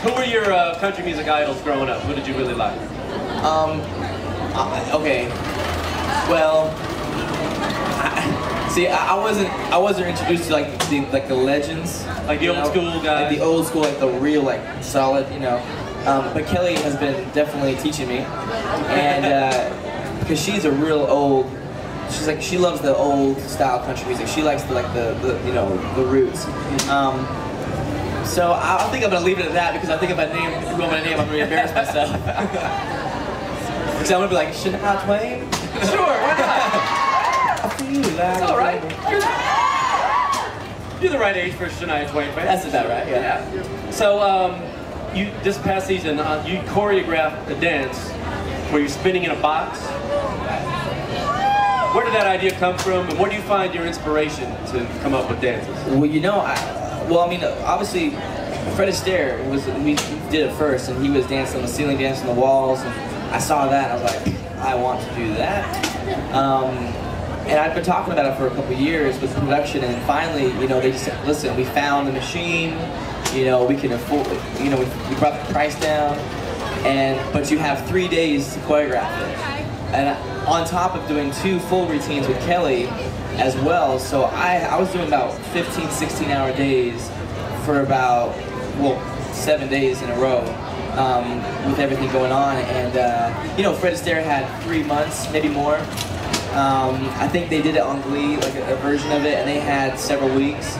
Who were your country music idols growing up? Who did you really like? Okay. Well, I wasn't introduced to like the legends, Like the old school guys? like the old school, like the real, like solid, you know. But Kelly has been definitely teaching me, and because she's a real old, she loves the old style country music. She likes the you know, the roots. So I think I'm gonna leave it at that, because I think if I name who I'm gonna name, I'm gonna embarrass myself. Because I'm gonna be like, Shania Twain? Sure, why not? I feel like It's all right. You're the right age for Shania Twain, right? That's about right, yeah. So, you this past season, you choreographed a dance where you're spinning in a box. Where did that idea come from, and where do you find your inspiration to come up with dances? Well, you know, I mean, obviously, Fred Astaire, we did it first, and he was dancing on the ceiling, dancing on the walls, and I saw that, and I was like, I want to do that. And I'd been talking about it for a couple of years with production, and finally, you know, they just said, listen, we found the machine, you know, we can afford, you know, we brought the price down, but you have 3 days to choreograph it. And on top of doing 2 full routines with Kelly as well, so I was doing about 15, 16-hour days for about, well, 7 days in a row with everything going on. And, you know, Fred Astaire had 3 months, maybe more. I think they did it on Glee, like a version of it, and they had several weeks.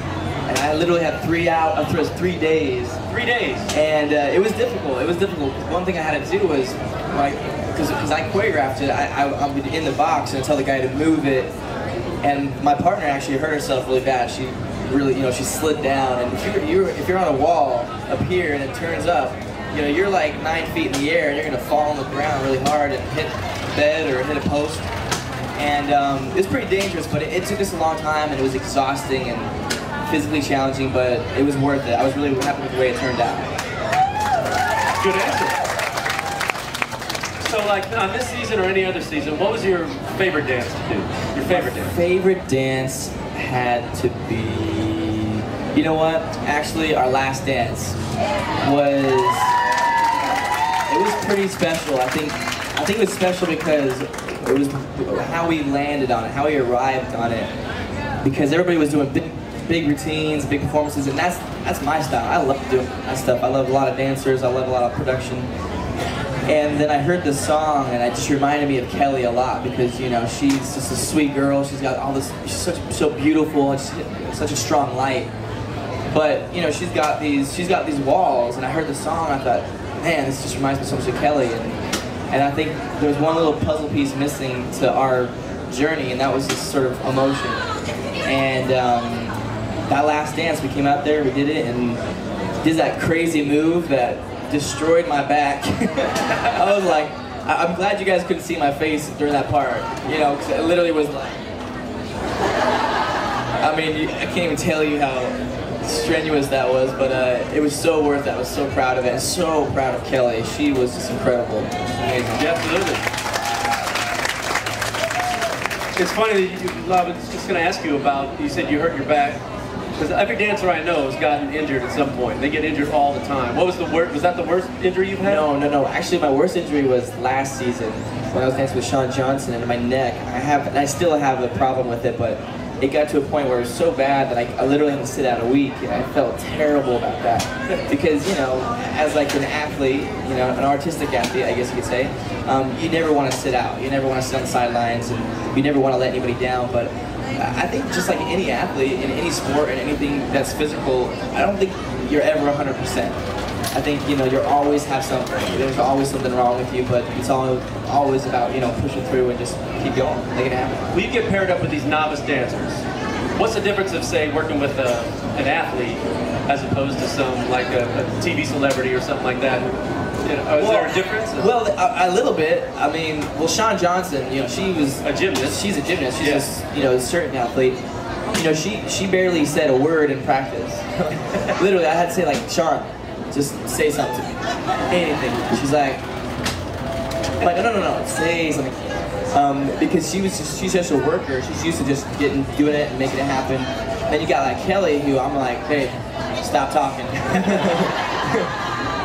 And I literally had 3 days. 3 days. And it was difficult. It was difficult. One thing I had to do was, like, because I choreographed it, I would be in the box and tell the guy to move it. And my partner actually hurt herself really bad. She really, you know, she slid down. And if you're on a wall up here and it turns up, you know, you're like 9 feet in the air and you're gonna fall on the ground really hard and hit a bed or hit a post. And it was pretty dangerous, but it took us a long time, and it was exhausting and physically challenging, but it was worth it. I was really happy with the way it turned out. Good answer. So, like, on this season or any other season, what was your favorite dance to do? Your favorite dance? Favorite dance had to be, you know what? Actually, our last dance was, it was pretty special. I think it was special because it was how we landed on it, how we arrived on it. Because everybody was doing big routines, big performances, and that's my style. I love doing that stuff. I love a lot of dancers. I love a lot of production. And then I heard this song, and it just reminded me of Kelly a lot, because, you know, she's just a sweet girl. She's got all this. She's so beautiful. And such a strong light. But, you know, she's got these walls, and I heard the song. And I thought, man, this just reminds me so much of Kelly. And I think there was one little puzzle piece missing to our journey, and that was this sort of emotion. And that last dance, we came out there, we did it, and did that crazy move that destroyed my back. I was like, I'm glad you guys couldn't see my face during that part, you know, because it literally was like, I mean, I can't even tell you how strenuous that was, but it was so worth it. I was so proud of it, and so proud of Kelly. She was just incredible. Amazing. Yeah, absolutely. It's funny that I was just going to ask you about, you said you hurt your back, because every dancer I know has gotten injured at some point. They get injured all the time. What was the worst? Was that the worst injury you've had? No. Actually, my worst injury was last season when I was dancing with Shawn Johnson, and in my neck. I still have a problem with it, but it got to a point where it was so bad that I literally had to sit out a week, and I felt terrible about that. Because, you know, as like an athlete, you know, an artistic athlete, I guess you could say, you never want to sit out. You never want to sit on the sidelines, and you never want to let anybody down. But I think just like any athlete in any sport and anything that's physical, I don't think you're ever 100%. I think, you know, you always have something. There's always something wrong with you, but it's always about, you know, pushing through and just keep going, make it happen. Well, you get paired up with these novice dancers. What's the difference of, say, working with an athlete as opposed to some, like a TV celebrity or something like that? You know, is there a difference? Well, a little bit. I mean, well, Shawn Johnson, you know, she was a gymnast. She's a gymnast. She's just, you know, a certain athlete. You know, she barely said a word in practice. Literally, I had to say, like, Shawn, just say something to me. Anything. She's like, no, say something. Because she's just a worker. She's used to just doing it and making it happen. Then you got like Kelly, who I'm like, hey, stop talking.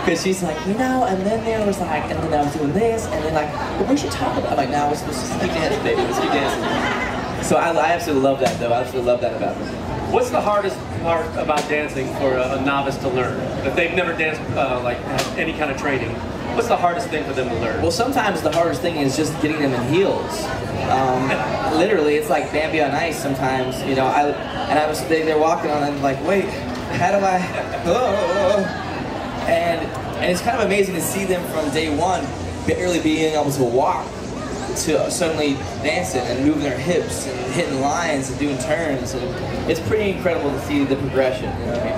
Because she's like, you know, and then there was like, and then I was doing this, and then like, well, we should talk about it. I'm like, no, let's just keep dancing, baby, let's keep dancing. So I absolutely love that, though. I absolutely love that about them. What's the hardest part about dancing for a novice to learn? If they've never danced, like had any kind of training, what's the hardest thing for them to learn? Well, sometimes the hardest thing is just getting them in heels. Literally, it's like Bambi on ice sometimes, you know. They're walking on, and I'm like, wait, how do I? Oh. And it's kind of amazing to see them from day one, barely being able to walk, to suddenly dancing and moving their hips and hitting lines and doing turns. And it's pretty incredible to see the progression. You know what I mean?